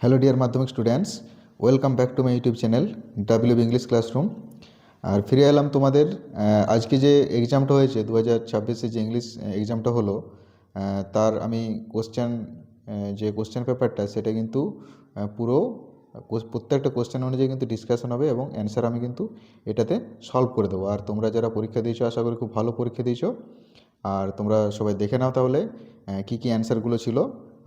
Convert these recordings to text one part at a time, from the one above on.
Hello dear Madhyamik students, welcome back to my YouTube channel WB English classroom. আর ফিরে এলাম তোমাদের আজকে যে এক্সামটা হয়েছে 2026-এ যে ইংলিশ এক্সামটা হলো, তার আমি যে কোশ্চেন পেপারটা সেটা কিন্তু পুরো প্রত্যেকটা কোশ্চেন অনুযায়ী কিন্তু ডিসকাশন হবে এবং অ্যান্সার আমি কিন্তু এটাতে সলভ করে দেবো। আর তোমরা যারা পরীক্ষা দিয়েছো আশা করি খুব ভালো পরীক্ষা দিয়েছো। আর তোমরা সবাই দেখে নাও তাহলে কী কী অ্যান্সারগুলো ছিল।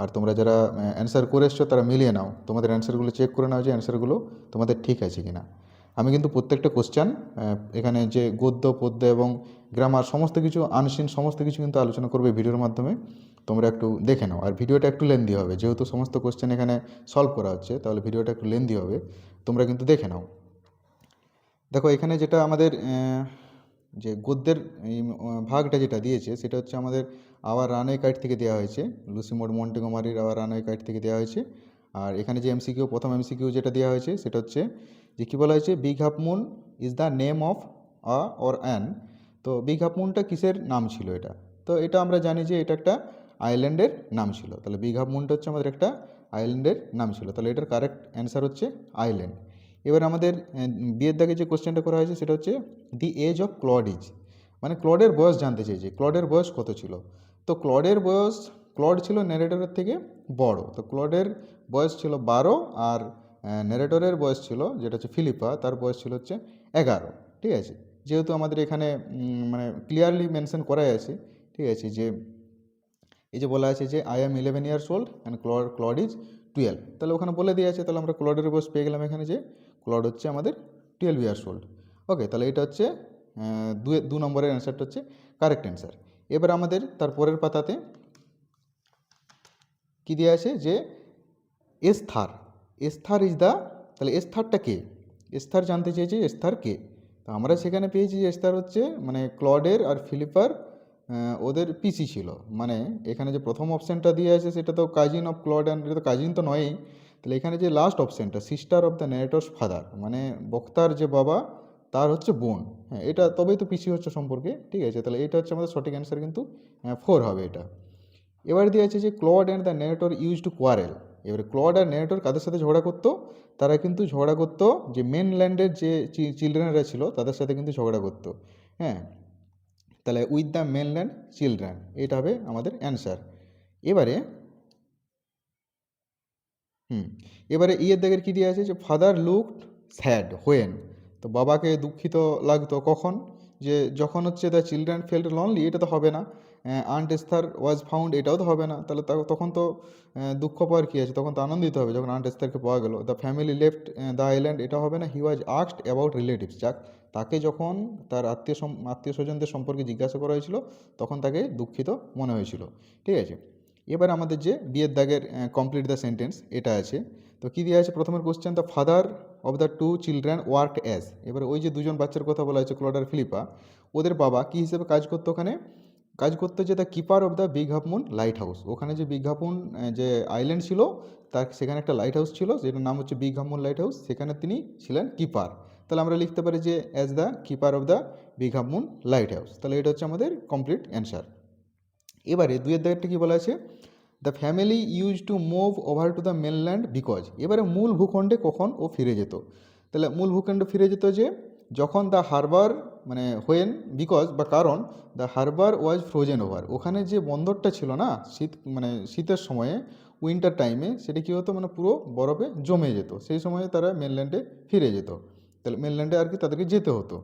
আর তোমরা যারা অ্যান্সার করে এসছো তারা মিলিয়ে নাও, তোমাদের অ্যান্সারগুলো চেক করে নাও যে অ্যান্সারগুলো তোমাদের ঠিক আছে কি না। আমি কিন্তু প্রত্যেকটা কোশ্চেন এখানে যে গদ্য পদ্য এবং গ্রামার সমস্ত কিছু আনসিন সমস্ত কিছু কিন্তু আলোচনা করবে ভিডিওর মাধ্যমে। তোমরা একটু দেখে নাও। আর ভিডিওটা একটু লেন্দি হবে, যেহেতু সমস্ত কোশ্চেন এখানে সলভ করা হচ্ছে, তাহলে ভিডিওটা একটু লেন্দি হবে, তোমরা কিন্তু দেখে নাও। দেখো এখানে যেটা আমাদের যে গদ্যের এই ভাগটা যেটা দিয়েছে সেটা হচ্ছে আমাদের আওয়ার রানওয়ে কাইট থেকে দেওয়া হয়েছে, লুসি মোড মন্টেগোমারির আওয়ার রানওয়ে কাইট থেকে দেওয়া হয়েছে। আর এখানে যে এমসিকিউ, প্রথম এমসিকিউ যেটা দেওয়া হয়েছে সেটা হচ্ছে যে কী বলা হয়েছে, big half moon is the name of a or an. তো বিগ হাফ মুনটা কিসের নাম ছিল এটা? তো এটা আমরা জানি যে এটা একটা আইল্যান্ডের নাম ছিল। তাহলে বিগ হাফ মুনটা হচ্ছে আমাদের একটা আইল্যান্ডের নাম ছিল, তাহলে এটার কারেক্ট অ্যান্সার হচ্ছে আইল্যান্ড। এবার আমাদের বিয়ের দাগে যে কোশ্চেনটা করা হয়েছে সেটা হচ্ছে the age of Claude is, মানে ক্লডের বয়স জানতে চেয়েছে, ক্লডের বয়স কত ছিল। তো ক্লড ছিল ন্যারেটরের থেকে বড়, তো ক্লডের বয়স ছিল 12, আর ন্যারেটরের বয়স ছিল যেটা হচ্ছে ফিলিপা, তার বয়স ছিল হচ্ছে 11। ঠিক আছে, যেহেতু আমাদের এখানে মানে ক্লিয়ারলি মেনশন করাই আছে, ঠিক আছে, যে এই যে বলা আছে যে I am 11 years old and Claude is 12, তাহলে ওখানে বলে দিয়ে আছে, তাহলে আমরা ক্লডের বয়স পেয়ে গেলাম এখানে যে ক্লড হচ্ছে আমাদের 12 ইয়ার্স ওল্ড। ওকে, তাহলে এটা হচ্ছে দু নম্বরের অ্যান্সারটা হচ্ছে কারেক্ট অ্যান্সার। এবার আমাদের তার পরের পাতাতে কী দেওয়া আছে যে এস্থার, এস্থার ইজ দ্য, তাহলে এস্থারটা কে? এস্থার জানতে চেয়েছে এস্থার কে। তো আমরা সেখানে পেয়েছি যে এস্থার হচ্ছে মানে ক্লডের আর ফিলিপার ওদের পিসি ছিল। মানে এখানে যে প্রথম অপশানটা দিয়ে আছে সেটা তো কাজিন অফ ক্লড অ্যান্ড, এটা তো কাজিন তো নয়ই। তাহলে এখানে যে লাস্ট অপশানটা sister of the narrator's father, মানে বক্তার যে বাবা তার হচ্ছে বোন, হ্যাঁ এটা তবেই তো পিসি হচ্ছে সম্পর্কে। ঠিক আছে, তাহলে এটা হচ্ছে আমাদের সঠিক অ্যান্সার কিন্তু 4 হবে এটা। এবার দিয়ে আছে যে Claude and the narrator use to quarrel. এবারে ক্লড আর ন্যারেটর কাদের সাথে ঝগড়া করতো? তারা কিন্তু ঝগড়া করতো যে মেনল্যান্ডের যে চিলড্রেনরা ছিল তাদের সাথে কিন্তু ঝগড়া করতো। হ্যাঁ, তাহলে উইথ দ্য মেনল্যান্ড চিলড্রেন, এটা হবে আমাদের অ্যান্সার। এবারে এবারে ইয়ের দাগের কী দিয়ে আছে যে ফাদার লুকড স্যাড হোয়েন, তো বাবাকে দুঃখিত লাগতো কখন? যে যখন হচ্ছে দ্য চিলড্রেন ফেল্ট লনলি, এটা তো হবে না। আন্ট এস্থার ওয়াজ ফাউন্ড, এটাও তো হবে না। তাহলে তখন তো দুঃখ পাওয়ার কী আছে, তখন তো আনন্দিত হবে যখন আন্ট এস্থারকে পাওয়া গেল। The family left the island, এটা হবে না। হি ওয়াজ আস্কড অ্যাবাউট রিলেটিভস, যাক তাকে যখন তার আত্মীয় স্বজনদের সম্পর্কে জিজ্ঞাসা করা হয়েছিল তখন তাকে দুঃখিত মনে হয়েছিল। ঠিক আছে, এবার আমাদের যে বিয়ের দাগের কমপ্লিট দ্য সেন্টেন্স এটা আছে। তো কী দেওয়া আছে প্রথমের question, the father of the 2 children worked as, এবার ওই যে দুজন বাচ্চার কথা বলা হয়েছে ক্লড আর ফিলিপা, ওদের বাবা কী হিসেবে কাজ করতো ওখানে? কাজ করতো যে the keeper of the big half moon light house, ওখানে যে বিগ হাফ মুন যে আইল্যান্ড ছিল তার সেখানে একটা লাইট হাউস ছিল যেটার নাম হচ্ছে big half moon light house, সেখানে তিনি ছিলেন কিপার। তাহলে আমরা লিখতে পারি যে as the keeper of the big half moon light house, তাহলে এটা হচ্ছে আমাদের কমপ্লিট অ্যান্সার। এবারে দুইয়ের দাগেরটা কী বলা আছে, the family use to move over to the mainland because, এবারে মূল ভূখণ্ডে কখন ও ফিরে যেত? তাহলে মূল ভূখণ্ডে ফিরে যেত যে যখন দ্য হারবার, মানে হোয়েন, বিকজ বা কারণ the harbour was frozen over, ওখানে যে বন্দরটা ছিল না মানে শীতের সময়ে, উইন্টার টাইমে সেটা কী হতো, মানে পুরো বরফে জমে যেত, সেই সময়ে তারা মেনল্যান্ডে ফিরে যেত। তাহলে মেনল্যান্ডে আর কি তাদেরকে যেতে হতো।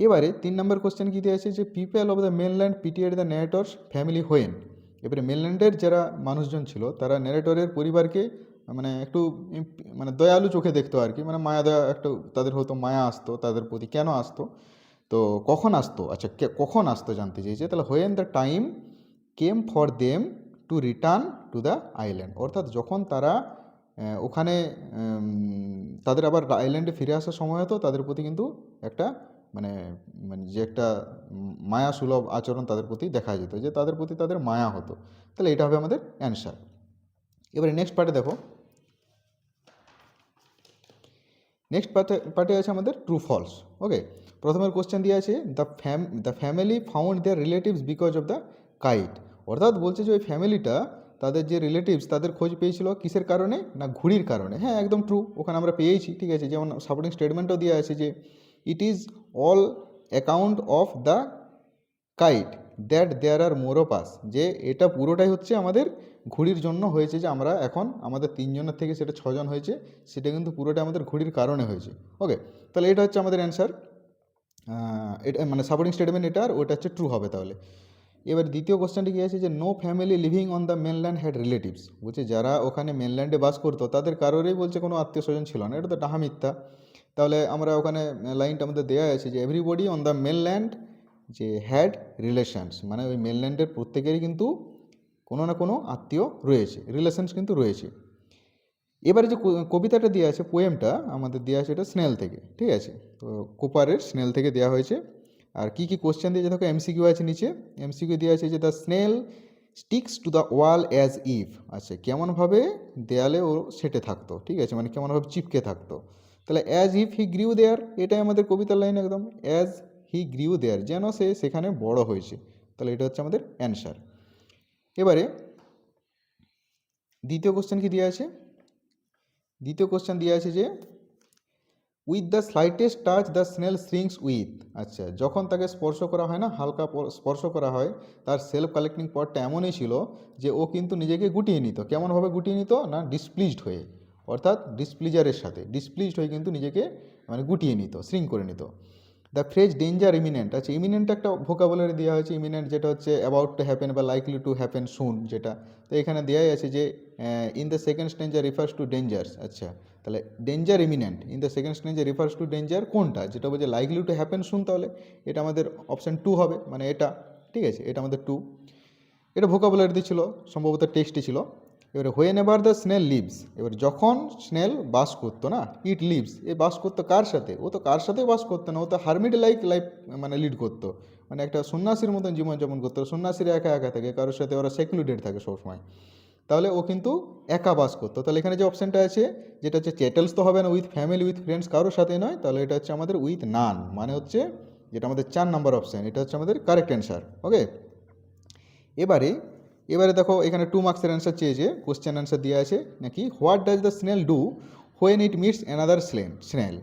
এবারে 3 নম্বর কোশ্চেন কী দিয়ে আছে যে people of the mainland pitied the narrator's family when, এবারে মেনল্যান্ডের যারা মানুষজন ছিল তারা ন্যারেটরের পরিবারকে মানে একটু মানে দয়ালু চোখে দেখতো আর কি, মানে মায়া দয়া একটু তাদের হতো, মায়া আসতো তাদের প্রতি। কেন আসতো? তো কখন আসতো, আচ্ছা কখন আসতো জানতে চেয়েছে। তাহলে when the time came for them to return to the island, অর্থাৎ যখন তারা ওখানে তাদের আবার আইল্যান্ডে ফিরে আসার সময় হতো, তাদের প্রতি কিন্তু একটা মানে মানে যে একটা মায়া সুলভ আচরণ তাদের প্রতি দেখা যেত, যে তাদের প্রতি তাদের মায়া হতো। তাহলে এটা হবে আমাদের অ্যান্সার। এবারে নেক্সট পার্টে দেখো, নেক্সট পার্টে আছে আমাদের ট্রু ফলস। ওকে, প্রথমের কোশ্চেন দিয়ে আছে the family found their relatives because of the kite, অর্থাৎ বলছে যে ওই ফ্যামিলিটা তাদের যে রিলেটিভস তাদের খোঁজ পেয়েছিল কিসের কারণে, না ঘুড়ির কারণে। হ্যাঁ, একদম ট্রু, ওখানে আমরা পেয়েছি, ঠিক আছে। যেমন সাপোর্টিং স্টেটমেন্টও দেওয়া আছে যে it is all account of the kite that there are more of us, যে এটা পুরোটাই হচ্ছে আমাদের ঘুড়ির জন্য হয়েছে, যে আমরা এখন আমাদের 3জনের থেকে সেটা 6জন হয়েছে, সেটা কিন্তু পুরোটা আমাদের ঘুড়ির কারণে হয়েছে। ওকে, তাহলে এটা হচ্ছে আমাদের অ্যান্সার। এটা মানে সাপোর্টিং স্টেটমেন্ট এটা, আর ওটা হচ্ছে ট্রু হবে তাহলে। এবার দ্বিতীয় কোশ্চেনটি কী আছে, যে no family living on the mainland had relatives, বলছে যারা ওখানে মেনল্যান্ডে বাস করতো তাদের কারোরই বলছে কোনো আত্মীয় স্বজন ছিল না, এটা তো ডাহা মিথ্যা। তাহলে আমরা ওখানে লাইনটা আমাদের দেওয়া আছে যে এভরিবডি অন দ্য মেনল্যান্ড যে হ্যাড রিলেশনস, মানে ওই মেনল্যান্ডের প্রত্যেকেরই কিন্তু কোনো না কোনো আত্মীয় রয়েছে, রিলেশনস কিন্তু রয়েছে। এবারে যে কবিতাটা দেওয়া আছে, পোয়েমটা আমাদের দেওয়া আছে এটা স্নেল থেকে, ঠিক আছে। তো কুপারের স্নেল থেকে দেওয়া হয়েছে। আর কী কী কোশ্চেন দিয়েছে দেখো, এমসিকিউ আছে নিচে, এমসিকিউ দেওয়া আছে যে the snail sticks to the wall as if, আচ্ছা কেমনভাবে দেয়ালে ও সেটে থাকতো, ঠিক আছে, মানে কেমনভাবে চিপকে থাকতো। তাহলে অ্যাজ ইফ হি গ্রিউ দেয়ার, এটাই আমাদের কবিতার লাইন একদম, অ্যাজ হি গ্রিউ দেয়ার, যেন সে সেখানে বড় হয়েছে। তাহলে এটা হচ্ছে আমাদের অ্যান্সার। এবারে দ্বিতীয় কোশ্চেন কি দেওয়া আছে, দ্বিতীয় কোশ্চেন দেওয়া আছে যে with the slightest touch the snail shrinks with, আচ্ছা যখন তাকে স্পর্শ করা হয় না, হালকা স্পর্শ করা হয়, তার সেলফ কালেক্টিং পাওয়ারটা এমনই ছিল যে ও কিন্তু নিজেকে গুটিয়ে নিত। কেমনভাবে গুটিয়ে নিত, না ডিসপ্লিজড হয়ে, অর্থাৎ ডিসপ্লিজারের সাথে ডিসপ্লিজড হয়ে কিন্তু নিজেকে মানে গুটিয়ে নিত, শ্রিঙ্ক করে নিত। দ্য ফ্রেজ ডেঞ্জার ইমিনেন্ট, আচ্ছা ইমিনেন্ট একটা ভোকাবুলারি দেওয়া হয়েছে, ইমিনেন্ট যেটা হচ্ছে অ্যাবাউট টু হ্যাপেন বা লাইকলি টু হ্যাপেন সুন, যেটা তো এখানে দেওয়াই আছে যে in the second stanza refers to dangers, আচ্ছা তাহলে danger imminent in the second stanza refers to danger কোনটা, যেটা বলছে লাইকলি টু হ্যাপেন সুন, তাহলে এটা আমাদের অপশান 2 হবে, মানে এটা, ঠিক আছে, এটা আমাদের 2। এটা ভোকাবুলারিতে ছিল, সম্ভবত টেক্সটে ছিল। এবারে whenever the snail lives, এবার যখন স্নেল বাস করতো না, ইট লিভস, এ বাস করতো কার সাথে, ও তো কার সাথেই বাস করতো না, ও তো হারমিট লাইক লাইফ মানে লিড করতো, মানে একটা সন্ন্যাসীর মতন জীবনযাপন করতো। সন্ন্যাসীরা একা একা থাকে, কারোর সাথে ওরা সেক্লুডেড থাকে সবসময়, তাহলে ও কিন্তু একা বাস করতো। তাহলে এখানে যে অপশানটা আছে, যেটা হচ্ছে চ্যাটেলস তো হবে না, উইথ ফ্যামিলি উইথ ফ্রেন্ডস কারোর সাথে নয়, তাহলে এটা হচ্ছে আমাদের উইথ নান, মানে হচ্ছে যেটা আমাদের 4 নম্বর অপশান, এটা হচ্ছে আমাদের কারেক্ট অ্যান্সার। ওকে, এবারে এবারে দেখো এখানে 2 মার্কসের অ্যান্সার চেয়েছে, কোশ্চেন অ্যান্সার দেওয়া আছে নাকি, what does the snail do when it meets another snail,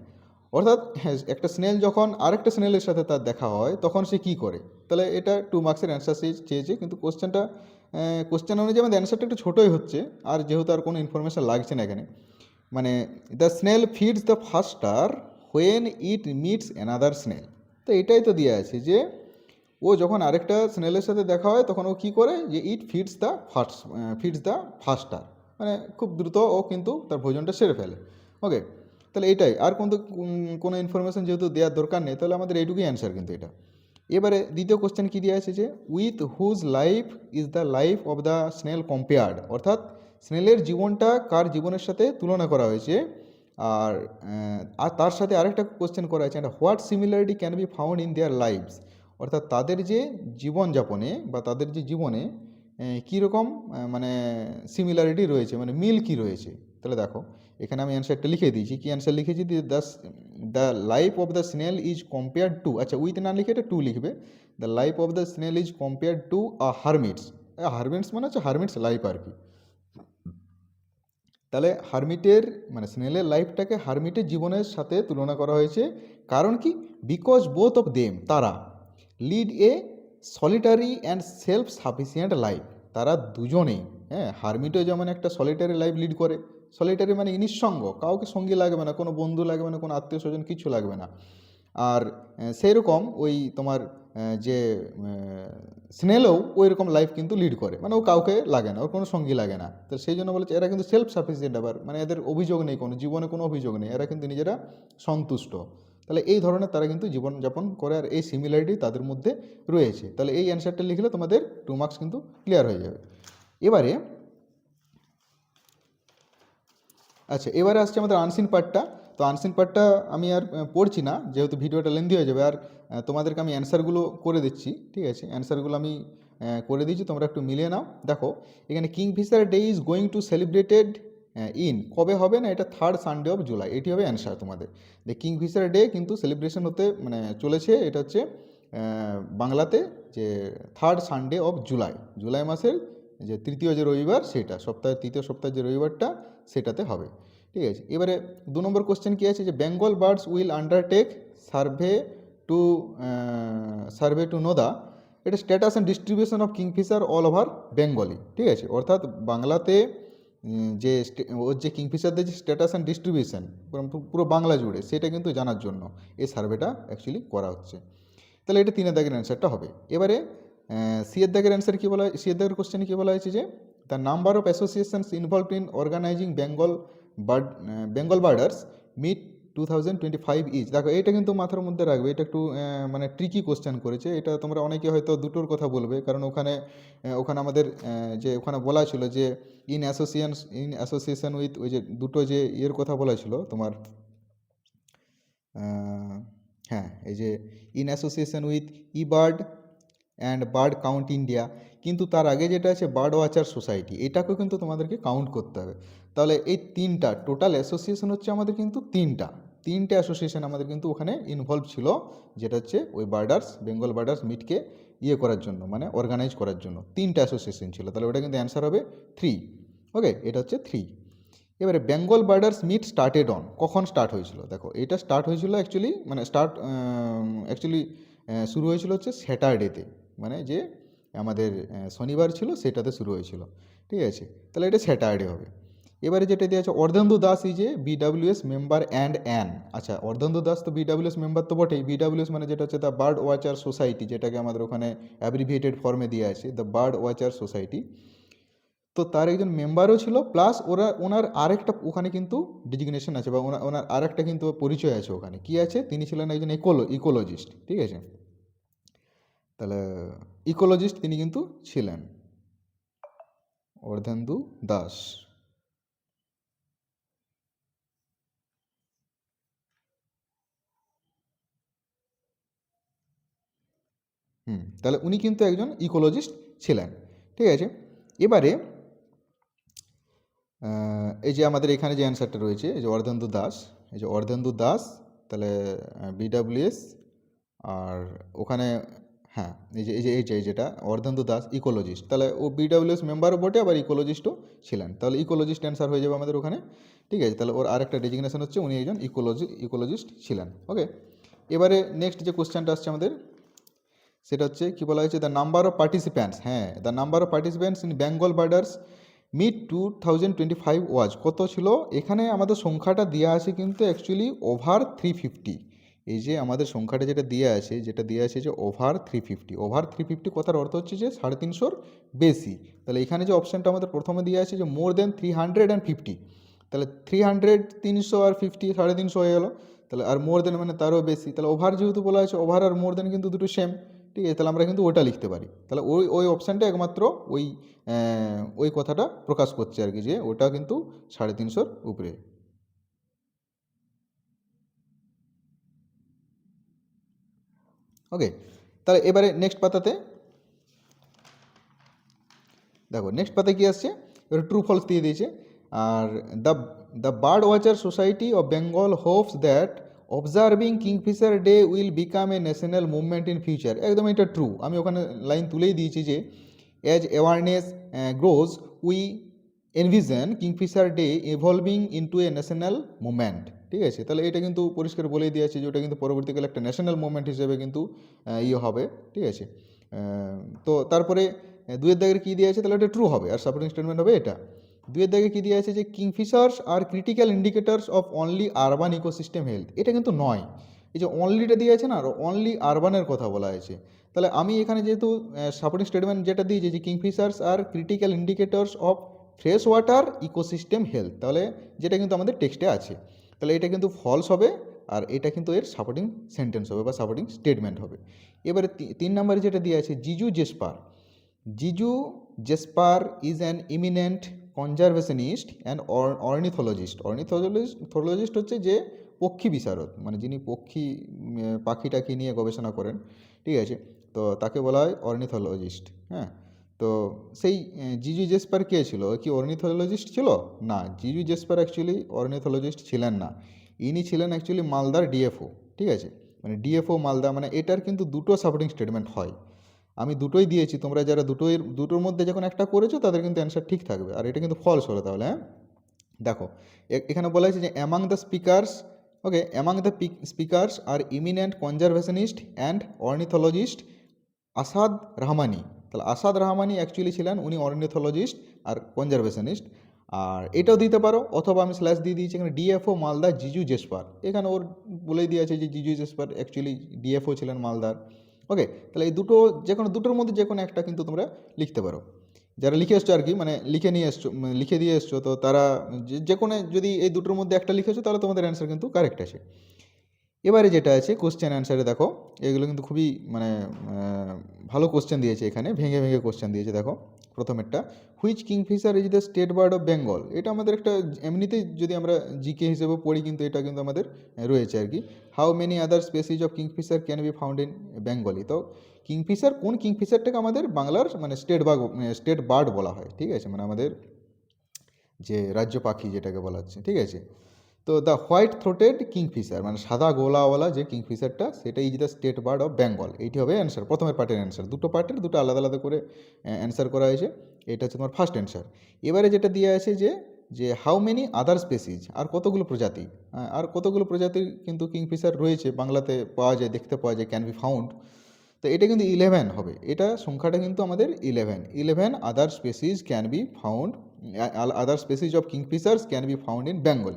অর্থাৎ হ্যাঁ একটা স্নেল যখন আরেকটা স্নেলের সাথে তার দেখা হয় তখন সে কী করে। তাহলে এটা 2 মার্কসের অ্যান্সার সে চেয়েছে, কিন্তু কোশ্চেন অনুযায়ী আমাদের অ্যান্সারটা একটু ছোটোই হচ্ছে, আর যেহেতু আর কোনো ইনফরমেশান লাগছে না এখানে, মানে the snail feeds the ফাস্টার when it meets another snail, তো এটাই তো দেওয়া আছে যে ও যখন আরেকটা স্নেলের সাথে দেখা হয় তখন ও কী করে, যে ইট ফিডস দ্য ফাস্টার, মানে খুব দ্রুত ও কিন্তু তার ভোজনটা সেরে ফেলে। ওকে, তাহলে এটাই, আর কোনো ইনফরমেশান যেহেতু দেওয়ার দরকার নেই, তাহলে আমাদের এইটুকুই অ্যান্সার কিন্তু এটা। এবারে দ্বিতীয় কোশ্চেন কী দেওয়া আছে, যে with whose life is the life of the snail compared, অর্থাৎ স্নেলের জীবনটা কার জীবনের সাথে তুলনা করা হয়েছে। আর তার সাথে আরেকটা কোশ্চেন করা হয়েছে, what similarity can be found in their lives, অর্থাৎ তাদের যে জীবনযাপনে বা তাদের যে জীবনে কীরকম মানে সিমিলারিটি রয়েছে, মানে মিল কী রয়েছে। তাহলে দেখো এখানে আমি অ্যান্সারটা লিখে দিয়েছি, কী অ্যান্সার লিখেছি, the life of the snail is compared to, আচ্ছা উইথ না লিখে এটা 2 লিখবে, the life of the snail is compared to hermits, hermits মানে হচ্ছে হারমিটস লাইফ আর কি। তাহলে হারমিটের মানে স্নেলের লাইফটাকে হারমিটের জীবনের সাথে তুলনা করা হয়েছে, কারণ কি, বিকজ বোথ অফ দেম, তারা lead a solitary and self sufficient life, তারা দুজনেই, হ্যাঁ হারমিটও যেমন একটা সলিটারি লাইফ লিড করে, সলিটারি মানে নিঃসঙ্গ, কাউকে সঙ্গী লাগবে না, কোনো বন্ধু লাগবে না, কোনো আত্মীয় স্বজন কিছু লাগবে না। আর সেই রকম ওই তোমার যে স্নেলও ওই রকম লাইফ কিন্তু লিড করে, মানে ও কাউকে লাগে না, ওর কোনো সঙ্গী লাগে না। তো সেই জন্য বলেছে এরা কিন্তু সেলফ সাফিসিয়েন্ট, আবার মানে এদের অভিযোগ নেই, কোনো জীবনে কোনো অভিযোগ নেই, এরা কিন্তু নিজেরা সন্তুষ্ট। তাহলে এই ধরনের তারা কিন্তু জীবনযাপন করে, আর এই সিমিলারিটি তাদের মধ্যে রয়েছে। তাহলে এই অ্যান্সারটা লিখলে তোমাদের 2 মার্কস কিন্তু ক্লিয়ার হয়ে যাবে। এবারে আচ্ছা, এবারে আসছে আমাদের আনসিন পার্টটা। তো আনসিন পার্টটা আমি আর পড়ছি না, যেহেতু ভিডিওটা লেন্দি হয়ে যাবে। আর তোমাদেরকে আমি অ্যান্সারগুলো করে দিচ্ছি, ঠিক আছে, অ্যান্সারগুলো আমি করে দিচ্ছি, তোমরা একটু মিলিয়ে নাও। দেখো এখানে Kingfisher day is going to celebrated in, কবে হবে না, এটা 3rd সানডে অফ জুলাই, এটি হবে অ্যান্সার তোমাদের। যে কিংফিশার ডে কিন্তু সেলিব্রেশন হতে মানে চলেছে, এটা হচ্ছে বাংলাতে যে 3rd Sunday of July, July মাসের যে তৃতীয় যে রবিবার সেটা, সপ্তাহের তৃতীয় সপ্তাহের যে রবিবারটা সেটাতে হবে। ঠিক আছে, এবারে 2 নম্বর কোশ্চেন কী আছে, যে Bengal birds will undertake survey to survey to know the এটা status and distribution of kingfisher all over Bengali. ঠিক আছে, অর্থাৎ বাংলাতে যে ওর যে কিংফিশারদের যে স্ট্যাটাস অ্যান্ড ডিস্ট্রিবিউশন পুরো বাংলা জুড়ে সেটা কিন্তু জানার জন্য এই সার্ভেটা অ্যাকচুয়ালি করা হচ্ছে। তাহলে এটা 3 দাগের অ্যান্সারটা হবে। এবারে সিয়ের দাগের অ্যান্সার কী বলা হয়, সিয়ের দাগের কোশ্চেনে কী বলা হয়েছে, যে the number of associations involved in organising Bengal birders meet 2025 is. দেখো এটা কিন্তু মাথার মধ্যে রাখবে, এটা একটু মানে ট্রিকি কোশ্চেন করেছে এটা, তোমরা অনেকে হয়তো দুটোর কথা বলবে, কারণ ওখানে ওখানে আমাদের যে ওখানে বলা ছিল যে ইন অ্যাসোসিয়েশন উইথ ওই যে দুটো যে ইয়ের কথা বলা ছিল তোমার, হ্যাঁ এই যে in association with E bird and bird count India, কিন্তু তার আগে যেটা আছে বার্ড ওয়াচার সোসাইটি, এটাকেও কিন্তু তোমাদেরকে কাউন্ট করতে হবে। তাহলে এই তিনটা টোটাল অ্যাসোসিয়েশন হচ্ছে আমাদের কিন্তু তিনটে অ্যাসোসিয়েশন আমাদের কিন্তু ওখানে ইনভলভ ছিল, যেটা হচ্ছে ওই বেঙ্গল বার্ডার্স মিটকে ইয়ে করার জন্য, মানে অর্গানাইজ করার জন্য 3টা অ্যাসোসিয়েশন ছিল। তাহলে ওটা কিন্তু অ্যান্সার হবে 3। ওকে, এটা হচ্ছে 3। এবারে Bengal birders meet started on, কখন স্টার্ট হয়েছিল, দেখো এটা স্টার্ট হয়েছিল অ্যাকচুয়ালি মানে শুরু হয়েছিল হচ্ছে স্যাটারডেতে, মানে যে আমাদের শনিবার ছিল সেটাতে শুরু হয়েছিল। ঠিক আছে, তাহলে এটা স্যাটারডে হবে। এবারে যেটা দেওয়া আছে Ardhendu Das is a BWS member and an, আচ্ছা অর্ধেন্দু দাস তো বিডাব্লিউএস মেম্বার তো বটেই, বিডাব্লিউএস মানে যেটা হচ্ছে দ্য বার্ড ওয়াচার সোসাইটি, যেটাকে আমাদের ওখানে অ্যাব্রিভিয়েটেড ফর্মে দিয়ে আছে দ্য বার্ড ওয়াচার সোসাইটি। তো তার একজন মেম্বারও ছিল, প্লাস ওনার আরেকটা ওখানে কিন্তু ডিজিগনেশন আছে, বা ওনার আরেকটা কিন্তু পরিচয় আছে ওখানে, কি আছে, তিনি ছিলেন একজন ইকোলজিস্ট। ঠিক আছে, তাহলে ইকোলজিস্ট তিনি কিন্তু ছিলেন অর্ধেন্দু দাস। তাহলে উনি কিন্তু একজন ইকোলজিস্ট ছিলেন। ঠিক আছে, এবারে এই যে আমাদের এখানে যে অ্যান্সারটা রয়েছে এই যে অর্ধেন্দু দাস, এই যে অর্ধেন্দু দাস, তাহলে বিডাব্লিউএস, আর ওখানে হ্যাঁ এই যেটা অর্ধেন্দু দাস ইকোলজিস্ট, তাহলে ও বিডাব্লিউএস মেম্বারও বটে আবার ইকোলজিস্টও ছিলেন, তাহলে ইকোলজিস্ট অ্যান্সার হয়ে যাবে আমাদের ওখানে। ঠিক আছে, তাহলে ওর আরেকটা ডেজিগনেশন হচ্ছে উনি একজন ইকোলজিস্ট ছিলেন। ওকে, এবারে নেক্সট যে কোশ্চেনটা আসছে আমাদের সেটা হচ্ছে কি বলা হয়েছে, দ্য নাম্বার অফ পার্টিসিপ্যান্টস, হ্যাঁ the number of participants in Bengal birders meet 2025 was, কত ছিল, এখানে আমাদের সংখ্যাটা দেওয়া আছে কিন্তু অ্যাকচুয়ালি ওভার 350। এই যে আমাদের সংখ্যাটা যেটা দেওয়া আছে যে ওভার 350 কথার অর্থ হচ্ছে যে 350-র বেশি। তাহলে এখানে যে অপশানটা আমাদের প্রথমে দেওয়া আছে যে মোর দেন 350, তাহলে 300 300 আর 50 350 হয়ে গেল, তাহলে আর মোর দেন মানে তারও বেশি, তাহলে ওভার যেহেতু বলা হয়েছে ওভার আর মোর দেন কিন্তু দুটো সেম। ঠিক আছে, তাহলে আমরা কিন্তু ওটা লিখতে পারি, তাহলে ওই অপশানটা একমাত্র ওই কথাটা প্রকাশ করছে আর কি, যে ওটা কিন্তু 350-র উপরে। ওকে, তাহলে এবারে নেক্সট পাতাতে দেখো, নেক্সট পাতায় কী আসছে, এবারে ট্রু ফলস দিয়ে দিয়েছে। আর the the bird watcher society of Bengal hopes that observing kingfisher day will become a national movement in future, একদম এটা ট্রু, আমি ওখানে লাইন তুলেই দিয়েছি যে as awareness grows we envision kingfisher day evolving into a national movement. ঠিক আছে, তাহলে এটা কিন্তু পরিষ্কার বলেই দিয়েছে যে ওটা কিন্তু পরবর্তীকালে একটা ন্যাশনাল মুভমেন্ট হিসেবে কিন্তু ইয়ে হবে। ঠিক আছে, তো তারপরে 2-এর দাগের কী দিয়ে আছে, তাহলে এটা ট্রু হবে, আর সাপোর্টিং স্টেটমেন্ট হবে এটা। 2-এর দাগে কী দিয়ে আছে, যে kingfishers are critical indicators of only urban ecosystem health, এটা কিন্তু নয়, এই যে অনলিটা দিয়ে আছে না, আর অনলি আরবানের কথা বলা হয়েছে। তাহলে আমি এখানে যেহেতু সাপোর্টিং স্টেটমেন্ট যেটা দিয়েছি যে kingfishers are critical indicators of fresh water ecosystem health, তাহলে যেটা কিন্তু আমাদের টেক্সটে আছে, তাহলে এটা কিন্তু ফলস হবে, আর এটা কিন্তু এর সাপোর্টিং সেন্টেন্স হবে বা সাপোর্টিং স্টেটমেন্ট হবে। এবারে 3 নম্বরে যেটা দিয়ে আছে Jiju Jesper is an eminent conservationist and ornithologist হচ্ছে যে পক্ষী বিশারদ, মানে যিনি পাখি টাখি নিয়ে গবেষণা করেন। ঠিক আছে, তো তাকে বলা হয় অর্নিথোলজিস্ট। হ্যাঁ, তো সেই জিজু জেসপার কে ছিল, কি অর্নিথোলজিস্ট ছিল? না, জিজু জেসপার অ্যাকচুয়ালি অর্নিথোলজিস্ট ছিলেন না, ইনি ছিলেন অ্যাকচুয়ালি মালদার ডিএফও। ঠিক আছে, মানে ডিএফও মালদা, মানে এটার কিন্তু দুটো সাপোর্টিং স্টেটমেন্ট হয়। আমি দুটোই দিয়েছি, তোমরা যারা দুটোর মধ্যে যখন একটা করেছো তাদের কিন্তু অ্যান্সার ঠিক থাকবে, আর এটা কিন্তু ফলস হলো তাহলে। হ্যাঁ, দেখো এখানে বলা হয়েছে যে among the speakers, okay, among the speakers are eminent conservationist and ornithologist Asad Rahmani. তাহলে আসাদ রহমানি অ্যাকচুয়ালি ছিলেন উনি অর্নিথোলজিস্ট আর কনজারভেশনিস্ট। আর এটাও দিতে পারো, অথবা আমি স্ল্যাশ দিয়ে দিয়েছি এখানে ডিএফও মালদা জিজু জেসপার, এখানে ওর বলেই দিয়েছে যে জিজু জেসপার অ্যাকচুয়ালি ডিএফও ছিলেন মালদার। ওকে, তাহলে এই দুটো যে কোনো দুটোর মধ্যে যে কোনো একটা কিন্তু তোমরা লিখতে পারো। যারা লিখে এসছো আর কি, মানে লিখে নিয়ে এসছো, লিখে দিয়ে এসছো, তো তারা যে কোনো যদি এই দুটোর মধ্যে একটা লিখেছো তাহলে তোমাদের অ্যান্সার কিন্তু কারেক্ট আছে। এবারে যেটা আছে কোশ্চেন অ্যান্সারে দেখো, এগুলো কিন্তু খুবই মানে ভালো কোশ্চেন দিয়েছে, এখানে ভেঙে ভেঙে কোশ্চেন দিয়েছে। দেখো প্রথমেরটা, which kingfisher is the state bird of Bengal. এটা আমাদের একটা এমনিতেই যদি আমরা জিকে হিসেবে পড়ি কিন্তু এটা কিন্তু আমাদের রয়েছে আর কি। How many other species of Kingfisher can be found in Bengali. তো কিংফিশার, কোন কিংফিশারটাকে আমাদের বাংলার মানে স্টেট বার্ড বলা হয়, ঠিক আছে, মানে আমাদের যে রাজ্য পাখি যেটাকে বলা হচ্ছে, ঠিক আছে। তো দ্য হোয়াইট থ্রোটেড কিংফিশার মানে সাদা গোলাওয়ালা যে কিংফিশারটা, সেটা is the state bird of Bengal. এইটি হবে অ্যান্সার, প্রথমের পার্টের অ্যান্সার। দুটো পার্টের দুটো আলাদা আলাদা করে অ্যান্সার করা হয়েছে, এটা হচ্ছে তোমার ফার্স্ট অ্যান্সার। এবারে যেটা দেওয়া আছে যে যে হাউ মেনি আদার স্পেসিজ, আর কতগুলো প্রজাতি, আর কতগুলো প্রজাতির কিন্তু কিংফিশার রয়েছে বাংলাতে পাওয়া যায়, দেখতে পাওয়া যায়, ক্যান বি ফাউন্ড। তো এটা কিন্তু 11 হবে, এটা সংখ্যাটা কিন্তু আমাদের 11 other species can be found, other species of kingfishers can be found in Bengal.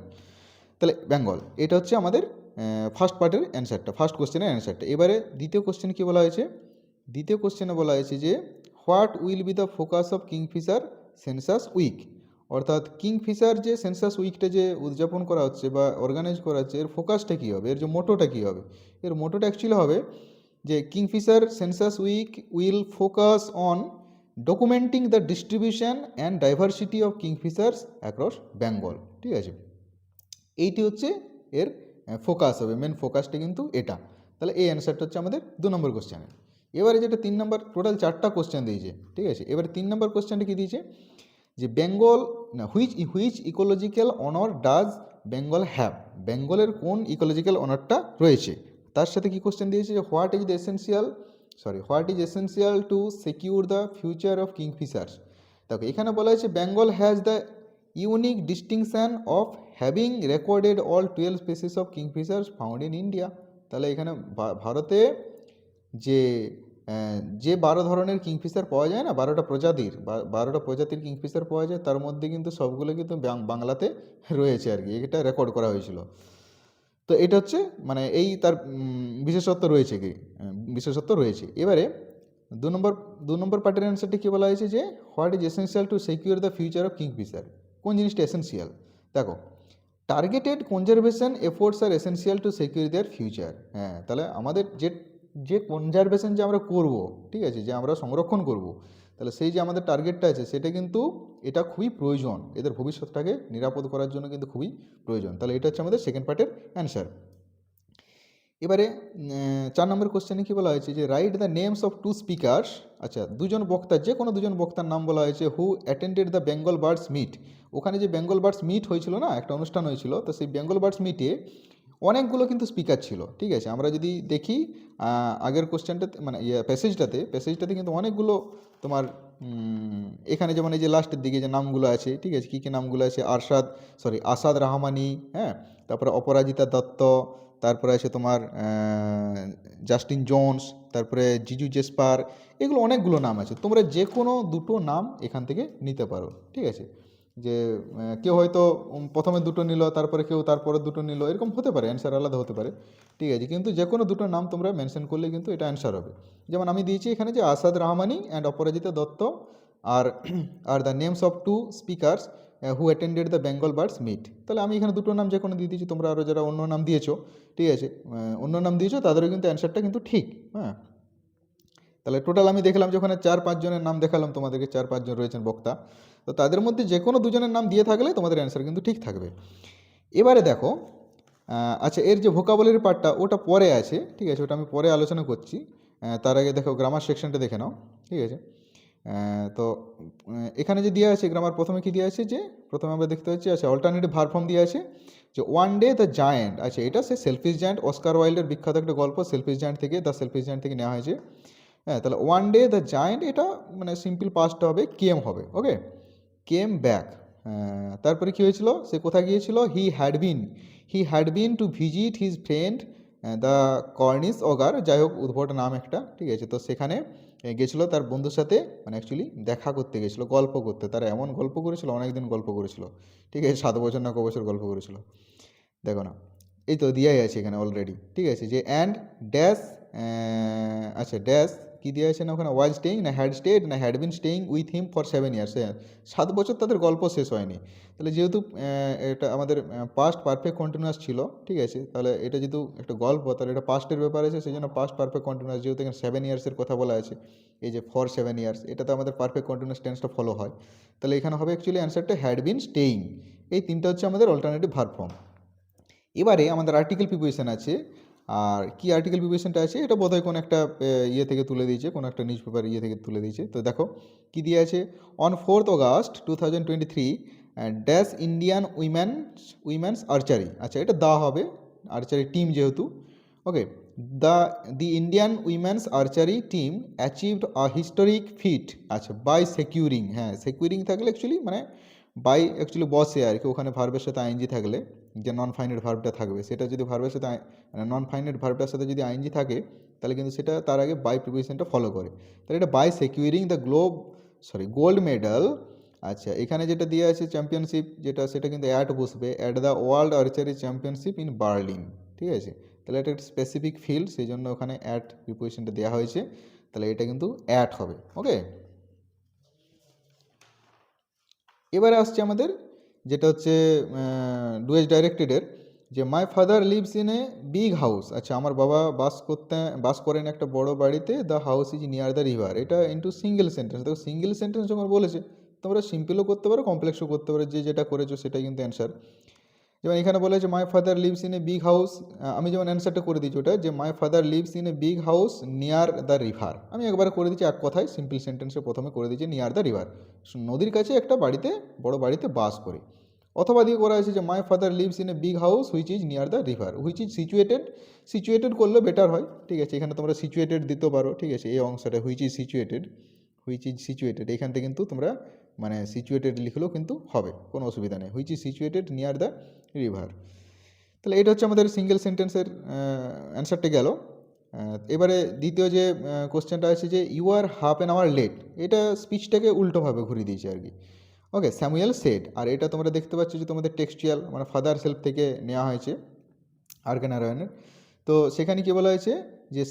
তাহলে বেঙ্গল এটা হচ্ছে আমাদের ফার্স্ট পার্টের অ্যান্সারটা, ফার্স্ট কোশ্চেনের অ্যান্সারটা। এবারে দ্বিতীয় কোশ্চেন কী বলা হয়েছে, দ্বিতীয় কোশ্চেনে বলা হয়েছে যে what will be the focus of kingfisher census week. অর্থাৎ কিংফিশার যে সেন্সাস উইকটা যে উদযাপন করা হচ্ছে বা অর্গানাইজ করা হচ্ছে, এর ফোকাসটা কী হবে, এর যে মোটোটা কী হবে। এর মোটোটা অ্যাকচুয়ালি হবে যে kingfisher census week will focus on documenting the distribution and diversity of kingfishers across Bengal, ঠিক আছে। এইটি হচ্ছে এর ফোকাস হবে, মেন ফোকাসটা কিন্তু এটা। তাহলে এই অ্যান্সারটা হচ্ছে আমাদের 2 নম্বর কোশ্চেনে। এবারে যেটা 3 নম্বর, টোটাল 4টা কোশ্চেন দিয়েছে, ঠিক আছে। এবারে 3 নম্বর কোশ্চেনটা কী দিয়েছে যে বেঙ্গল না which ecological honour does Bengal have. বেঙ্গলের কোন ইকোলজিক্যাল অনারটা রয়েছে, তার সাথে কি কোশ্চেন দিয়েছে যে what is essential to secure the future of kingfishers. দেখো এখানে বলা হয়েছে Bengal has the unique distinction of having recorded all 12 species of kingfishers found in India. তাহলে এখানে ভারতে যে যে 12 ধরনের কিংফিশার পাওয়া যায় না, 12টা প্রজাতির 12টা প্রজাতির কিংফিশার পাওয়া যায়, তার মধ্যে কিন্তু সবগুলো কিন্তু বাংলাতে রয়েছে আর কি, এটা রেকর্ড করা হয়েছিল। তো এটা হচ্ছে মানে এই তার বিশেষত্ব রয়েছে কি, বিশেষত্ব রয়েছে। এবারে 2 নম্বর পার্টের অ্যান্সারটি কী বলা হয়েছে যে what is essential to secure the future of kingfisher. কোন জিনিসটা এসেন্সিয়াল, দেখো targeted conservation efforts are essential to secure their future. হ্যাঁ, তাহলে আমাদের যে যে কনজারভেশন যে আমরা করব, ঠিক আছে, যে আমরা সংরক্ষণ করব, তাহলে সেই যে আমাদের টার্গেটটা আছে সেটা কিন্তু এটা খুবই প্রয়োজন, এদের ভবিষ্যৎটাকে নিরাপদ করার জন্য কিন্তু খুবই প্রয়োজন। তাহলে এটা হচ্ছে আমাদের সেকেন্ড পার্টের অ্যান্সার। এবারে 4 নম্বর কোশ্চেনে কী বলা হয়েছে যে write the names of 2 speakers. আচ্ছা, দুজন বক্তা, যে কোনো দুজন বক্তার নাম বলা হয়েছে who attended the Bengal birds meet. ওখানে যে বেঙ্গল বার্ডস মিট হয়েছিল না, একটা অনুষ্ঠান হয়েছিল, তো সেই বেঙ্গল বার্ডস মিটে অনেকগুলো কিন্তু স্পিকার ছিল, ঠিক আছে। আমরা যদি দেখি আগের কোশ্চেনটাতে মানে প্যাসেজটাতে কিন্তু অনেকগুলো তোমার এখানে যেমন এই যে লাস্টের দিকে যে নামগুলো আছে, ঠিক আছে, কী কী নামগুলো আছে, আসাদ রহমানি, হ্যাঁ, তারপরে অপরাজিতা দত্ত, তারপরে আছে তোমার জাস্টিন জোন্স, তারপরে জিজু জেসপার, এগুলো অনেকগুলো নাম আছে। তোমরা যে কোনো দুটো নাম এখান থেকে নিতে পারো, ঠিক আছে। যে কেউ হয়তো প্রথমে দুটো নিল, তারপরে কেউ তারপরে দুটো নিল, এরকম হতে পারে, অ্যান্সার আলাদা হতে পারে, ঠিক আছে। কিন্তু যে কোনো দুটো নাম তোমরা মেনশন করলে কিন্তু এটা অ্যান্সার হবে। যেমন আমি দিয়েছি এখানে যে আসাদ রহমানি অ্যান্ড অপরাজিতা দত্ত আর are the names of 2 speakers who attended the Bengal birds meet. তাহলে আমি এখানে দুটো নাম যে কোনো দিয়ে দিয়েছি, তোমরা আরও যারা অন্য নাম দিয়েছো, ঠিক আছে, অন্য নাম দিয়েছো, তাদেরও কিন্তু অ্যান্সারটা কিন্তু ঠিক। হ্যাঁ, তাহলে টোটাল আমি দেখলাম যে ওখানে 4-5 জনের নাম দেখালাম তোমাদেরকে, 4-5 জন রয়েছেন বক্তা, তো তাদের মধ্যে যে কোনো দুজনের নাম দিয়ে থাকলে তোমাদের অ্যান্সার কিন্তু ঠিক থাকবে। এবারে দেখো আচ্ছা, এর যে ভোকাবুলারি পার্টটা ওটা পরে আছে, ঠিক আছে, ওটা আমি পরে আলোচনা করছি। তার আগে দেখো গ্রামার সেকশনটা দেখে নাও, ঠিক আছে। তো এখানে যে দেওয়া আছে গ্রামার, প্রথমে কি দেওয়া আছে যে প্রথমে আমরা দেখতে পাচ্ছি, আচ্ছা, অল্টারনেটিভ ভার্ব ফর্ম দেওয়া আছে যে ওয়ান ডে দ্য জায়ান্ট। আচ্ছা, এটা সে সেলফিশ জায়ান্ট, অস্কার ওয়াইল্ডের বিখ্যাত একটা গল্প সেলফিশ জায়ান্ট থেকে, দ্য সেলফিশ জায়ান্ট থেকে নেওয়া হয়েছে। হ্যাঁ, তাহলে ওয়ান ডে দ্য জায়েন্ট এটা মানে সিম্পল পাস্ট হবে, কেম হবে। Okay, came back. তারপরে কী হয়েছিল, সে কোথায় গিয়েছিল, he had been to visit his friend the Cornish ogre, যাই হোক উদ্ভট নাম একটা, ঠিক আছে। তো সেখানে গেছিলো তার বন্ধুর সাথে, মানে অ্যাকচুয়ালি দেখা করতে গেছিলো, গল্প করতে। তারা এমন গল্প করেছিল, অনেক দিন গল্প করেছিল, ঠিক আছে, 7 বছর না ক বছর গল্প করেছিল, দেখো না, এই তো দিয়াই আছে এখানে অলরেডি, ঠিক আছে, যে অ্যান্ড ড্যাশ, আচ্ছা ড্যাশ কী দেওয়া আছে না ওখানে, ওয়াজ স্টেইং না হ্যাড স্টেড না had been staying with him for 7 years, হ্যাঁ 7 বছর তাদের গল্প শেষ হয়নি। তাহলে যেহেতু এটা আমাদের পাস্ট পারফেক্ট কন্টিনিউয়াস ছিল, ঠিক আছে, তাহলে এটা যেহেতু একটা গল্প, তাহলে এটা পাস্টের ব্যাপার আছে, সেই জন্য পাস্ট পারফেক্ট কন্টিনিউয়াস, যেহেতু এখানে 7 ইয়ার্সের কথা বলা আছে, এই যে ফর 7 ইয়ার্স, এটা তো আমাদের পারফেক্ট কন্টিনিউয়াস টেন্সটা ফলো হয়, তাহলে এখানে হবে অ্যাকচুয়ালি অ্যান্সারটা হ্যাড বিন স্টেইং। এই তিনটা হচ্ছে আমাদের অল্টারনেটিভ ভার্ব ফর্ম। এবারে আমাদের আর্টিকেল প্রিপোজিশন আছে, আর কি আর্টিকেল প্রিপোজিশনটা আছে, এটা বোধহয় কোনো একটা ইয়ে থেকে তুলে দিয়েছে, কোনো একটা নিউজ পেপার ইয়ে থেকে তুলে দিয়েছে। তো দেখো কি দিয়ে আছে, অন 4th August 2023 dash Indian women's archery, আচ্ছা এটা দা হবে, আর্চারি টিম যেহেতু, okay, the the Indian women's archery team achieved a historic feat, আচ্ছা বাই সিকিউরিং, হ্যাঁ সিকিউরিং থাকলে অ্যাকচুয়ালি মানে বাই অ্যাকচুয়ালি বসে আর কি, ওখানে ভার্বের সাথে আইএনজি থাকলে যে নন ফাইনাইট ভার্বটা থাকবে, সেটা যদি ভার্বের সাথে মানে নন ফাইনাইট ভার্বটার সাথে যদি আইএনজি থাকে, তাহলে কিন্তু সেটা তার আগে বাই প্রিপোজিশনটা ফলো করে। তাহলে এটা by securing the gold medal. আচ্ছা এখানে যেটা দিয়ে আছে চ্যাম্পিয়নশিপ যেটা, সেটা কিন্তু অ্যাট বসবে, at the world archery championship in Berlin, ঠিক আছে। তাহলে এটা একটা স্পেসিফিক ফিল্ড, সেই জন্য ওখানে অ্যাট প্রিপোজিশনটা দেওয়া হয়েছে, তাহলে এটা কিন্তু অ্যাট হবে। ওকে, এবারে আসছে আমাদের যেটা হচ্ছে ডুয়েজ ডাইরেক্টেডের, যে my father lives in a big house, আচ্ছা আমার বাবা বাস করেন একটা বড় বাড়িতে, the house is near the river, এটা ইন্টু সিঙ্গেল সেন্টেন্স। দেখো সিঙ্গেল সেন্টেন্স যখন বলেছে, তোমরা সিম্পলও করতে পারো কমপ্লেক্সও করতে পারো, যে যেটা করেছো সেটাই কিন্তু অ্যান্সার। যেমন এখানে বলেছে my father lives in a big house, আমি যেমন অ্যান্সারটা করে দিচ্ছি ওটা, যে my father lives in a big house near the river, আমি একবার করে দিচ্ছি এক কথায় সিম্পল সেন্টেন্সে, প্রথমে করে দিচ্ছি নিয়ার দ্য রিভার, নদীর কাছে একটা বাড়িতে, বড় বাড়িতে বাস করে। অথবা দিয়ে করা হয়েছে যে my father lives in a big house which is near the river, which is situated, situated করলে বেটার হয়, ঠিক আছে, এখানে তোমরা সিচুয়েটেড দিতে পারো, ঠিক আছে, এই অংশটা হুইচ ইজ সিচুয়েটেড এখানটা কিন্তু তোমরা মানে সিচুয়েটেড লিখলেও কিন্তু হবে, কোনো অসুবিধা নেই, which is situated near the river. তাহলে এটা হচ্ছে আমাদের সিঙ্গেল সেন্টেন্সের অ্যান্সারটা গেল। এবারে দ্বিতীয় যে কোশ্চেনটা আছে যে you are half an hour late, এটা স্পিচটাকে উল্টোভাবে ঘুরিয়ে দিয়েছে আর কি। ওকে, স্যামুয়েল সেড, আর এটা তোমরা দেখতে পাচ্ছ যে তোমাদের টেক্সচুয়াল মানে ফাদার সেলফ থেকে নেওয়া হয়েছে আরকে নারায়ণের। তো সেখানে কী বলা হয়েছে যে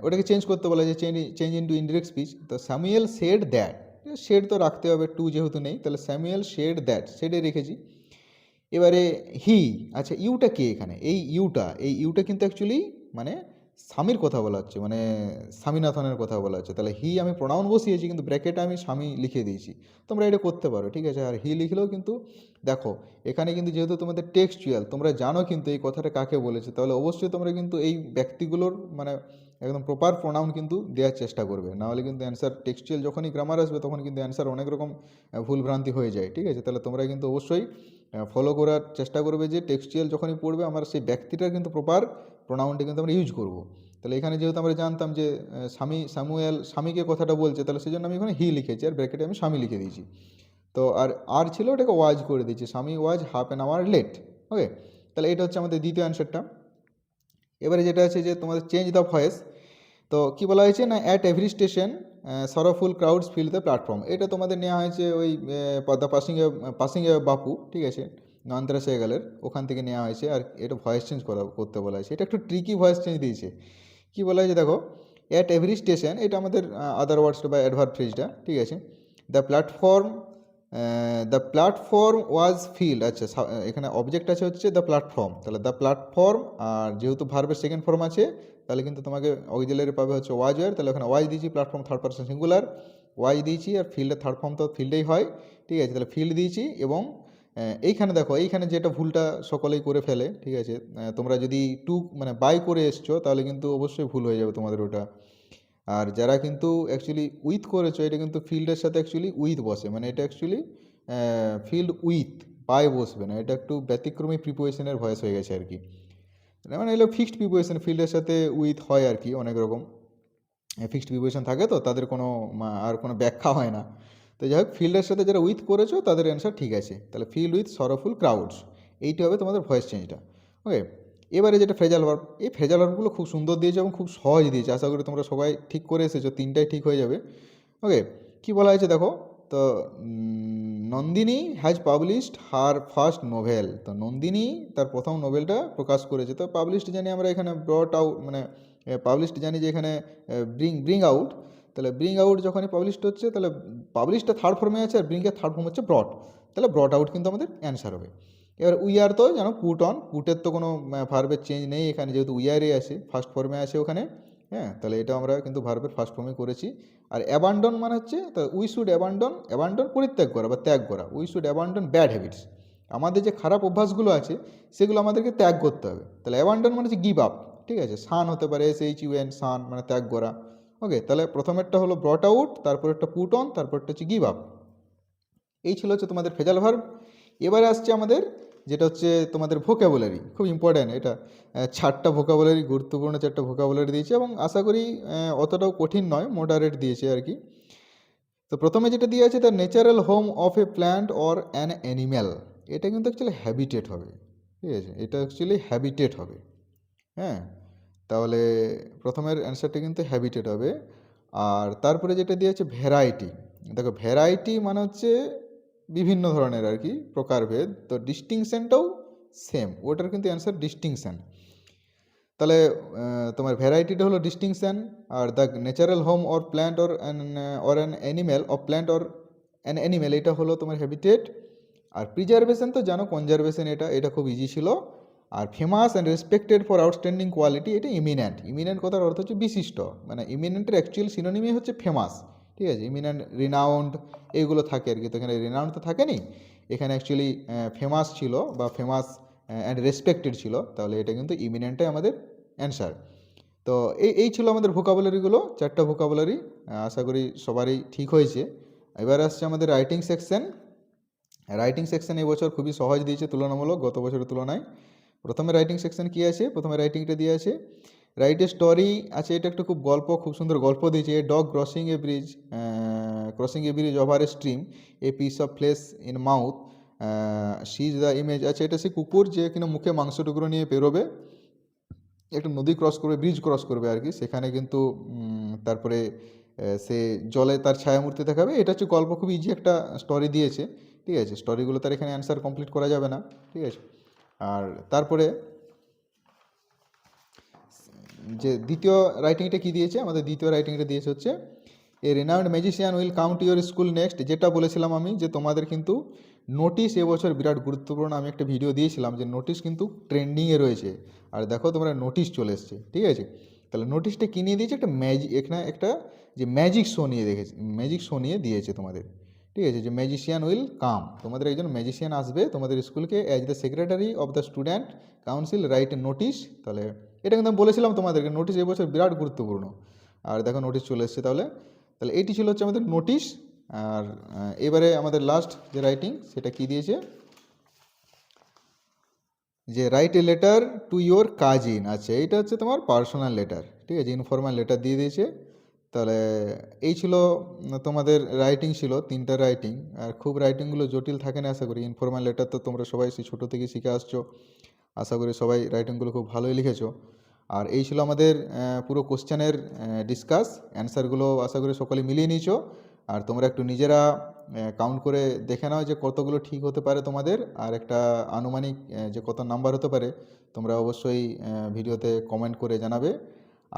ওটাকে চেঞ্জ করতে বলা হয়েছে, চেঞ্জ ইন্টু ইনডিরেক্ট স্পিচ। তো স্যামুয়েল সেড দ্যাট, শেড তো রাখতে হবে, টু যেহেতু নেই, তাহলে স্যামুয়েল শেড দ্যাট, শেডে রেখেছি। এবারে হি, আচ্ছা ইউটা কে এখানে, এই ইউটা কিন্তু অ্যাকচুয়ালি মানে স্বামীর কথা বলা হচ্ছে, মানে স্বামীনাথনের কথা বলা হচ্ছে, তাহলে হি আমি প্রোনাউন বসিয়েছি কিন্তু ব্র্যাকেটে আমি স্বামী লিখে দিয়েছি, তোমরা এটা করতে পারো, ঠিক আছে। আর হি লিখলেও কিন্তু দেখো এখানে কিন্তু যেহেতু তোমাদের টেক্সচুয়াল, তোমরা জানো কিন্তু এই কথাটা কাকে বলেছে, তাহলে অবশ্যই তোমরা কিন্তু এই ব্যক্তিগুলোর মানে একদম প্রপার প্রোনাউন কিন্তু দেওয়ার চেষ্টা করবে, নাহলে কিন্তু অ্যান্সার টেক্সচুয়াল যখনই গ্রামার আসবে তখন কিন্তু অ্যান্সার অনেক রকম ভুলভ্রান্তি হয়ে যায়, ঠিক আছে। তাহলে তোমরা কিন্তু অবশ্যই ফলো করার চেষ্টা করবে যে টেক্সচুয়াল যখনই পড়বে আমার সেই ব্যক্তিটার কিন্তু প্রপার প্রোনাউনটা কিন্তু আমরা ইউজ করব। তাহলে এখানে যেহেতু আমরা জানতাম যে স্বামীকে কথাটা বলছে, তাহলে সেই জন্য আমি এখানে হি লিখেছি আর ব্র্যাকেটে আমি স্বামী লিখে দিয়েছি। তো আর ছিল ওটাকে ওয়াজ করে দিয়েছি, স্বামী ওয়াজ হাফ অ্যান আওয়ার লেট। ওকে, তাহলে এটা হচ্ছে আমাদের দ্বিতীয় অ্যান্সারটা। এবারে যেটা আছে যে তোমাদের চেঞ্জ দ্য ভয়েস, তো কী বলা হয়েছে না at every station sorrowful crowds fill the platform, এটা তোমাদের নেওয়া হয়েছে ওই দ্য পাসিং এ বাপু, ঠিক আছে, নয়নতারা সেহগালের ওখান থেকে নেওয়া হয়েছে। আর এটা ভয়েস চেঞ্জ করতে বলা হয়েছে, এটা একটু ট্রিকি ভয়েস চেঞ্জ দিয়েছে। কী বলা হয়েছে দেখো, অ্যাট এভরি স্টেশন, এটা আমাদের আদার ওয়ার্ডসটা বা অ্যাডভার্ব ফ্রেজটা, ঠিক আছে। দ্য প্ল্যাটফর্ম ওয়াজ ফিল্ড, আচ্ছা এখানে অবজেক্ট আছে হচ্ছে দ্য প্ল্যাটফর্ম, তাহলে দ্য প্ল্যাটফর্ম, আর যেহেতু ভার্বের সেকেন্ড ফর্ম আছে তাহলে কিন্তু তোমাকে অক্সিলারি পাবে হচ্ছে ওয়াজ ওয়ার, তাহলে ওখানে ওয়াজ দিয়েছি, প্ল্যাটফর্ম থার্ড পারসন সিঙ্গুলার, ওয়াজ দিয়েছি, আর ফিল্ডের থার্ড ফর্ম তো ফিল্ডেই হয়, ঠিক আছে, তাহলে ফিল্ড দিয়েছি। এবং এইখানে দেখো, এইখানে যেটা ভুলটা সকলেই করে ফেলে, ঠিক আছে, তোমরা যদি মানে বাই করে এসছো তাহলে কিন্তু অবশ্যই ভুল হয়ে যাবে তোমাদের ওটা। আর যারা কিন্তু অ্যাকচুয়ালি উইথ করেছো, এটা কিন্তু ফিল্ডের সাথে অ্যাকচুয়ালি উইথ বসে, মানে এটা অ্যাকচুয়ালি ফিল্ড উইথ, বাই বসবে না, এটা একটু ব্যতিক্রমী প্রিপোজিশনের ভয়েস হয়ে গেছে আর কি, মানে এগুলো ফিক্সড প্রিপোজিশন, ফিল্ডের সাথে উইথ হয় আর কি অনেক রকম। ফিক্সড প্রিপারেশন থাকে তো তাদের কোনো আর কোনো ব্যাখ্যা হয় না। তো যাই হোক, ফিল্ডের সাথে যারা উইথ করেছো তাদের অ্যান্সার ঠিক আছে। তাহলে ফিল উইথ সরোফুল ক্রাউডস, এইটা হবে তোমাদের ভয়েস চেঞ্জটা। ওকে, এবারে যেটা ফ্রেজাল ভার্ব, এই ফ্রেজাল ভার্বগুলো খুব সুন্দর দিয়েছে এবং খুব সহজ দিয়েছে। আশা করি তোমরা সবাই ঠিক করে এসেছো, তিনটাই ঠিক হয়ে যাবে। ওকে, কি বলা হয়েছে দেখো তো, Nandini has published her first novel. তো নন্দিনী তার প্রথম নোভেলটা প্রকাশ করেছে। তো পাবলিশড জানি আমরা এখানে ব্রট আউট, মানে পাবলিশড জানি যে এখানে ব্রিং আউট। তাহলে ব্রিং আউট যখনই পাবলিশড হচ্ছে, তাহলে পাবলিশটা থার্ড ফর্মে আছে আর ব্রিংয়ের থার্ড ফর্ম হচ্ছে ব্রট। তাহলে ব্রট আউট কিন্তু আমাদের অ্যান্সার হবে। এবার উই আর তো জানো পুট অন, পুটের তো কোনো ভার্বের চেঞ্জ নেই এখানে, যেহেতু উই আরই আছে, ফার্স্ট ফর্মে আছে ওখানে। হ্যাঁ, তাহলে এটা আমরা কিন্তু ভার্বের ফার্স্ট ফর্মে করেছি। আর অ্যাবান্ডন মানে হচ্ছে, তো উই শুড অ্যাবান্ডন, অ্যাবান্ডন পরিত্যাগ করা বা ত্যাগ করা। We should abandon bad habits, আমাদের যে খারাপ অভ্যাসগুলো আছে সেগুলো আমাদেরকে ত্যাগ করতে হবে। তাহলে অ্যাবান্ডন মানে হচ্ছে গিভ আপ, ঠিক আছে। সান হতে পারে, SHUN, সান মানে ত্যাগ করা। ওকে, তাহলে প্রথমেরটা হলো ব্রট আউট, তারপর একটা পুট অন, তারপরটা হচ্ছে গিভ আপ। এই ছিল হচ্ছে তোমাদের ফ্রেজাল ভার্ব। এবারে আসছে আমাদের যেটা হচ্ছে তোমাদের ভোকাবুলারি, খুব ইম্পর্ট্যান্ট এটা। 4টা ভোকাবুলারি, গুরুত্বপূর্ণ 4টা ভোকাবুলারি দিয়েছে এবং আশা করি অতটাও কঠিন নয়, মডারেট দিয়েছে আর কি। তো প্রথমে যেটা দিয়ে আছে, the natural home of A plant or an animal. এটা কিন্তু অ্যাকচুয়ালি হ্যাবিটেট হবে, ঠিক আছে, এটা অ্যাকচুয়ালি হ্যাবিটেট হবে। হ্যাঁ, তাহলে প্রথমের অ্যান্সারটা কিন্তু হ্যাবিটেট হবে। আর তারপরে যেটা দিয়ে আছে ভ্যারাইটি, দেখো ভ্যারাইটি মানে হচ্ছে বিভিন্ন ধরনের আর কি, প্রকারভেদ। তো ডিস্টিংশনটাও সেম, ওটার কিন্তু অ্যান্সার ডিস্টিংশন। তাহলে তোমার ভ্যারাইটিটা হলো distinction, are the natural home or plant or an animal of plant or an animal, এটা হলো তোমার হ্যাবিটেট। আর প্রিজার্ভেশন তো জানো, কনজারভেশন, এটা এটা খুব ইজি ছিল। আর famous and respected for outstanding quality, এটা ইমিনেন্ট। ইমিনেন্ট কথার অর্থ হচ্ছে বিশিষ্ট, মানে ইমিনেন্টের অ্যাকচুয়াল সিনোনিমই হচ্ছে ফেমাস, ঠিক আছে। ইমিনেন্ট, রিনাউন্ড এগুলো থাকে আর কি। তো এখানে রিনাউন্ড তো থাকেনি, এখানে অ্যাকচুয়ালি ফেমাস ছিল বা ফেমাস অ্যান্ড রেসপেক্টেড ছিল। তাহলে এটা কিন্তু ইমিনেন্টটাই আমাদের অ্যান্সার। তো এই ছিল আমাদের ভোকাবুলারিগুলো, 4টা ভোকাবুলারি। আশা করি সবারই ঠিক হয়েছে। এবার আসছে আমাদের রাইটিং সেকশন। রাইটিং সেকশন এবছর খুবই সহজ দিয়েছে তুলনামূলক গত বছরের তুলনায়। প্রথমে রাইটিং সেকশন কী আছে, প্রথমে রাইটিংটা দিয়ে আছে রাইট এ স্টোরি আছে। এটা একটা খুব গল্প, খুব সুন্দর গল্প দিয়েছে। A dog crossing a bridge over a stream, a piece of flesh in mouth, sees the image. আছে এটা সে কুকুর যে কিনা মুখে মাংস টুকরো নিয়ে বেরোবে, একটা নদী ক্রস করবে, ব্রিজ ক্রস করবে আর কি। সেখানে কিন্তু তারপরে সে জলে তার ছায়ামূর্তি দেখাবে। এটা হচ্ছে গল্প, খুব ইজি একটা স্টোরি দিয়েছে, ঠিক আছে। স্টোরিগুলো তার এখানে অ্যান্সার কমপ্লিট করা যাবে না, ঠিক আছে। আর তারপরে যে দ্বিতীয় রাইটিংটা কি দিয়েছে, আমাদের দ্বিতীয় রাইটিংটা দিয়েছে হচ্ছে a renowned magician will come to your school next. যেটা বলেছিলাম আমি যে তোমাদের কিন্তু নোটিশ এবছর বিরাট গুরুত্বপূর্ণ। আমি একটা ভিডিও দিয়েছিলাম যে নোটিশ কিন্তু ট্রেন্ডিংয়ে রয়েছে। আর দেখো তোমরা নোটিশ চলে এসছে, ঠিক আছে। তাহলে নোটিশটা কী নিয়ে দিয়েছে, একটা এখানে একটা যে ম্যাজিক শো নিয়ে দেখেছে, ম্যাজিক শো নিয়ে দিয়েছে তোমাদের, ঠিক আছে। যে ম্যাজিশিয়ান উইল কাম, তোমাদের একজন ম্যাজিশিয়ান আসবে তোমাদের স্কুলকে, as the secretary of the student council write a notice. তাহলে এটা কিন্তু আমি বলেছিলাম তোমাদেরকে, নোটিশ এবছর বিরাট গুরুত্বপূর্ণ। আর দেখো নোটিশ চলে এসছে। তাহলে তাহলে এইটি ছিল হচ্ছে আমাদের নোটিশ। আর এবারে আমাদের লাস্ট যে রাইটিং, সেটা কি দিয়েছে, যে write a letter to your cousin. আচ্ছা, এইটা হচ্ছে তোমার পার্সোনাল লেটার, ঠিক আছে, ইনফর্মাল লেটার দিয়ে দিয়েছে। তাহলে এই ছিল তোমাদের রাইটিং, ছিল 3টা রাইটিং। আর খুব রাইটিংগুলো জটিল থাকে না আশা করি। ইনফর্মাল লেটার তো তোমরা সবাই সেই ছোটো থেকে শিখে আসছো, আশা করি সবাই রাইটিংগুলো খুব ভালোই লিখেছো। আর এই ছিল আমাদের পুরো কোশ্চেনের ডিসকাস, অ্যান্সারগুলো আশা করি সকলে মিলিয়ে নিয়েছো। আর তোমরা একটু নিজেরা কাউন্ট করে দেখে নাও যে কতগুলো ঠিক হতে পারে তোমাদের, আর একটা আনুমানিক যে কত নাম্বার হতে পারে তোমরা অবশ্যই ভিডিওতে কমেন্ট করে জানাবে।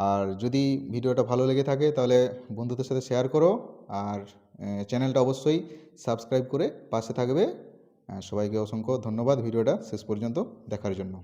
আর যদি ভিডিওটা ভালো লেগে থাকে তাহলে বন্ধুদের সাথে শেয়ার করো, আর চ্যানেলটা অবশ্যই সাবস্ক্রাইব করে পাশে থাকবে। সবাইকে অসংখ্য ধন্যবাদ ভিডিওটা শেষ পর্যন্ত দেখার জন্য।